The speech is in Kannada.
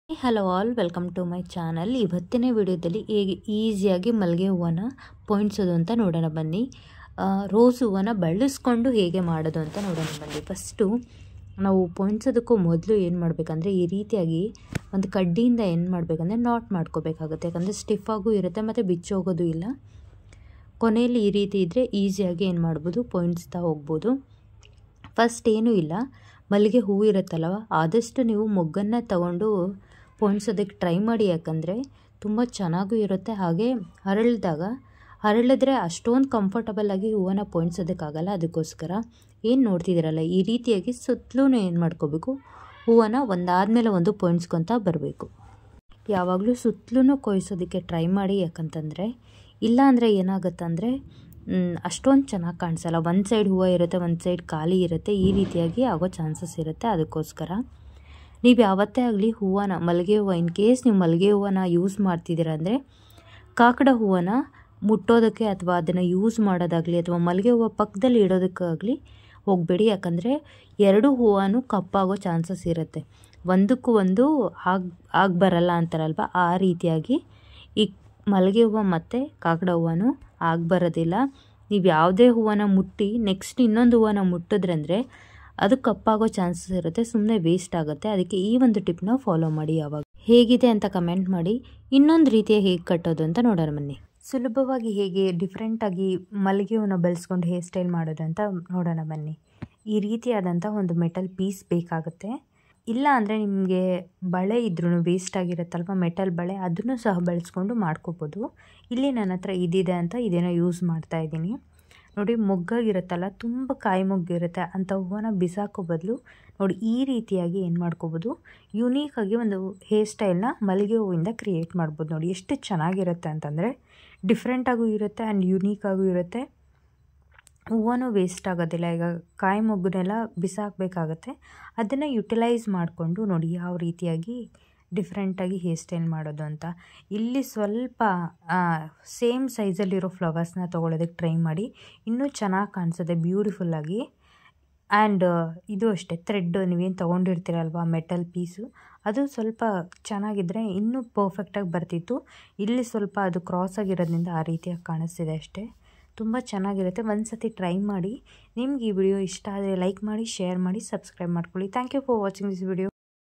Hello all, welcome to my channel. ಇವತ್ತಿನ ವಿಡಿಯೋದಲ್ಲಿ ಹೇಗೆ ಈಸಿಯಾಗಿ ಮಲ್ಲಿಗೆ ಹೂವನ್ನ ಪೋಣಿಸೋದು ಅಂತ ನೋಡೋಣ ಬನ್ನಿ. ರೋಸ್ ಹೂವನ್ನ ಬಳಸ್ಕೊಂಡು ಹೇಗೆ ಮಾಡೋದು ಅಂತ ನೋಡೋಣ ಬನ್ನಿ. ಫಸ್ಟು ನಾವು ಪೋಣಿಸೋದಕ್ಕೂ ಮೊದಲು ಏನು ಮಾಡಬೇಕಂದ್ರೆ, ಈ ರೀತಿಯಾಗಿ ಒಂದು ಕಡ್ಡಿಯಿಂದ ಏನು ಮಾಡಬೇಕಂದ್ರೆ ನಾಟ್ ಮಾಡ್ಕೋಬೇಕಾಗುತ್ತೆ. ಯಾಕಂದರೆ ಸ್ಟಿಫಾಗೂ ಇರುತ್ತೆ ಮತ್ತು ಬಿಚ್ಚೋಗೋದು ಇಲ್ಲ. ಕೊನೆಯಲ್ಲಿ ಈ ರೀತಿ ಇದ್ದರೆ ಈಸಿಯಾಗಿ ಏನು ಮಾಡ್ಬೋದು, ಪೋಣಿಸ್ತಾ ಹೋಗ್ಬೋದು. ಫಸ್ಟ್ ಏನೂ ಇಲ್ಲ, ಮಲ್ಲಿಗೆ ಹೂವು ಇರುತ್ತಲ್ವ, ಆದಷ್ಟು ನೀವು ಮೊಗ್ಗನ್ನು ತಗೊಂಡು ಪೋಣಿಸೋದಕ್ಕೆ ಟ್ರೈ ಮಾಡಿ. ಯಾಕಂದರೆ ತುಂಬ ಚೆನ್ನಾಗೂ ಇರುತ್ತೆ, ಹಾಗೆ ಹರಳಿದ್ರೆ ಅಷ್ಟೊಂದು ಕಂಫರ್ಟಬಲಾಗಿ ಹೂವನ್ನು ಪೋಣಿಸೋದಕ್ಕಾಗಲ್ಲ. ಅದಕ್ಕೋಸ್ಕರ ಏನು ನೋಡ್ತಿದ್ದೀರಲ್ಲ, ಈ ರೀತಿಯಾಗಿ ಸುತ್ತಲೂ ಏನು ಮಾಡ್ಕೋಬೇಕು, ಹೂವನ್ನು ಒಂದಾದಮೇಲೆ ಒಂದು ಪೋಣಿಸ್ಕೊತಾ ಬರಬೇಕು. ಯಾವಾಗಲೂ ಸುತ್ತಲೂ ಕೊಯ್ಸೋದಕ್ಕೆ ಟ್ರೈ ಮಾಡಿ. ಯಾಕಂತಂದರೆ ಇಲ್ಲ ಅಂದರೆ ಏನಾಗುತ್ತಂದರೆ ಅಷ್ಟೊಂದು ಚೆನ್ನಾಗಿ ಕಾಣಿಸಲ್ಲ. ಒಂದು ಸೈಡ್ ಹೂವು ಇರುತ್ತೆ, ಒಂದು ಸೈಡ್ ಖಾಲಿ ಇರುತ್ತೆ. ಈ ರೀತಿಯಾಗಿ ಆಗೋ ಚಾನ್ಸಸ್ ಇರುತ್ತೆ. ಅದಕ್ಕೋಸ್ಕರ ನೀವು ಯಾವತ್ತೇ ಆಗಲಿ ಮಲ್ಲಿಗೆ ಹೂವು ಇನ್ ಕೇಸ್ ನೀವು ಮಲ್ಲಿಗೆ ಹೂವನ್ನು ಯೂಸ್ ಮಾಡ್ತಿದ್ದೀರ ಅಂದರೆ, ಕಾಕಡ ಹೂವನ್ನು ಮುಟ್ಟೋದಕ್ಕೆ ಅಥವಾ ಅದನ್ನು ಯೂಸ್ ಮಾಡೋದಾಗಲಿ ಅಥವಾ ಮಲ್ಲಿಗೆ ಹೂವು ಪಕ್ಕದಲ್ಲಿ ಇಡೋದಕ್ಕಾಗಲಿ ಹೋಗಬೇಡಿ. ಯಾಕಂದರೆ ಎರಡು ಹೂವು ಕಪ್ಪಾಗೋ ಚಾನ್ಸಸ್ ಇರುತ್ತೆ. ಒಂದಕ್ಕೂ ಒಂದು ಆಗಿ ಬರಲ್ಲ ಅಂತಾರಲ್ವ, ಆ ರೀತಿಯಾಗಿ ಈ ಮಲ್ಲಿಗೆ ಹೂವು ಮತ್ತು ಕಾಕಡ ಹೂವು ಬರೋದಿಲ್ಲ. ನೀವು ಯಾವುದೇ ಹೂವನ್ನು ಮುಟ್ಟಿ ನೆಕ್ಸ್ಟ್ ಇನ್ನೊಂದು ಹೂವನ್ನು ಮುಟ್ಟಿದ್ರಂದರೆ ಅದು ಕಪ್ಪಾಗೋ ಚಾನ್ಸಸ್ ಇರುತ್ತೆ, ಸುಮ್ಮನೆ ವೇಸ್ಟ್ ಆಗುತ್ತೆ. ಅದಕ್ಕೆ ಈ ಒಂದು ಟಿಪ್ನ ಫಾಲೋ ಮಾಡಿ. ಯಾವಾಗ ಹೇಗಿದೆ ಅಂತ ಕಮೆಂಟ್ ಮಾಡಿ. ಇನ್ನೊಂದು ರೀತಿಯ ಹೇಗೆ ಕಟ್ಟೋದು ಅಂತ ನೋಡೋಣ ಬನ್ನಿ. ಸುಲಭವಾಗಿ ಹೇಗೆ ಡಿಫ್ರೆಂಟಾಗಿ ಮಲ್ಲಿಗೆ ಹೂವನ್ನು ಬೆಳೆಸ್ಕೊಂಡು ಹೇರ್ ಸ್ಟೈಲ್ ಮಾಡೋದು ಅಂತ ನೋಡೋಣ ಬನ್ನಿ. ಈ ರೀತಿಯಾದಂಥ ಒಂದು ಮೆಟಲ್ ಪೀಸ್ ಬೇಕಾಗುತ್ತೆ. ಇಲ್ಲ ಅಂದರೆ ನಿಮಗೆ ಬಳೆ ಇದ್ರೂ ವೇಸ್ಟ್ ಆಗಿರುತ್ತಲ್ವ, ಮೆಟಲ್ ಬಳೆ, ಅದನ್ನು ಸಹ ಬಳಸ್ಕೊಂಡು ಮಾಡ್ಕೋಬೋದು. ಇಲ್ಲಿ ನನ್ನ ಹತ್ರ ಇದಿದೆ ಅಂತ ಇದೇನೋ ಯೂಸ್ ಮಾಡ್ತಾ ಇದ್ದೀನಿ. ನೋಡಿ, ಮೊಗ್ಗಾಗಿರುತ್ತಲ್ಲ, ತುಂಬ ಕಾಯಿ ಮೊಗ್ಗಿರುತ್ತೆ, ಅಂಥ ಹೂವನ್ನು ಬಿಸಾಕೋ ಬದಲು ನೋಡಿ ಈ ರೀತಿಯಾಗಿ ಏನು ಮಾಡ್ಕೋಬೋದು, ಯುನೀಕಾಗಿ ಒಂದು ಹೇರ್ ಸ್ಟೈಲ್ನ ಮಲ್ಲಿಗೆ ಹೂವಿಂದ ಕ್ರಿಯೇಟ್ ಮಾಡ್ಬೋದು. ನೋಡಿ ಎಷ್ಟು ಚೆನ್ನಾಗಿರುತ್ತೆ ಅಂತಂದರೆ, ಡಿಫ್ರೆಂಟಾಗೂ ಇರುತ್ತೆ ಆ್ಯಂಡ್ ಯುನೀಕಾಗೂ ಇರುತ್ತೆ. ಹೂವೂ ವೇಸ್ಟ್ ಆಗೋದಿಲ್ಲ. ಈಗ ಕಾಯಿ ಮೊಗ್ಗನ್ನೆಲ್ಲ ಬಿಸಾಕಬೇಕಾಗತ್ತೆ, ಅದನ್ನು ಯುಟಿಲೈಸ್ ಮಾಡಿಕೊಂಡು ನೋಡಿ ಯಾವ ರೀತಿಯಾಗಿ ಡಿಫ್ರೆಂಟಾಗಿ ಹೇರ್ ಸ್ಟೈಲ್ ಮಾಡೋದು ಅಂತ. ಇಲ್ಲಿ ಸ್ವಲ್ಪ ಸೇಮ್ ಸೈಜಲ್ಲಿರೋ ಫ್ಲವರ್ಸ್ನ ತೊಗೊಳೋದಕ್ಕೆ ಟ್ರೈ ಮಾಡಿ, ಇನ್ನೂ ಚೆನ್ನಾಗಿ ಕಾಣಿಸುತ್ತೆ ಬ್ಯೂಟಿಫುಲ್ಲಾಗಿ. ಆ್ಯಂಡ್ ಇದು ಅಷ್ಟೇ, ಥ್ರೆಡ್ ನೀವೇನು ತೊಗೊಂಡಿರ್ತೀರಲ್ವ ಮೆಟಲ್ ಪೀಸು, ಅದು ಸ್ವಲ್ಪ ಚೆನ್ನಾಗಿದ್ದರೆ ಇನ್ನೂ ಪರ್ಫೆಕ್ಟಾಗಿ ಬರ್ತಿತ್ತು. ಇಲ್ಲಿ ಸ್ವಲ್ಪ ಅದು ಕ್ರಾಸ್ ಆಗಿರೋದ್ರಿಂದ ಆ ರೀತಿಯಾಗಿ ಕಾಣಿಸ್ತಿದೆ ಅಷ್ಟೇ. ತುಂಬ ಚೆನ್ನಾಗಿರುತ್ತೆ, ಒಂದು ಸತಿ ಟ್ರೈ ಮಾಡಿ. ನಿಮ್ಗೆ ಈ ವಿಡಿಯೋ ಇಷ್ಟ ಆದರೆ ಲೈಕ್ ಮಾಡಿ, ಶೇರ್ ಮಾಡಿ, ಸಬ್ಸ್ಕ್ರೈಬ್ ಮಾಡ್ಕೊಳ್ಳಿ. Thank you for watching this video.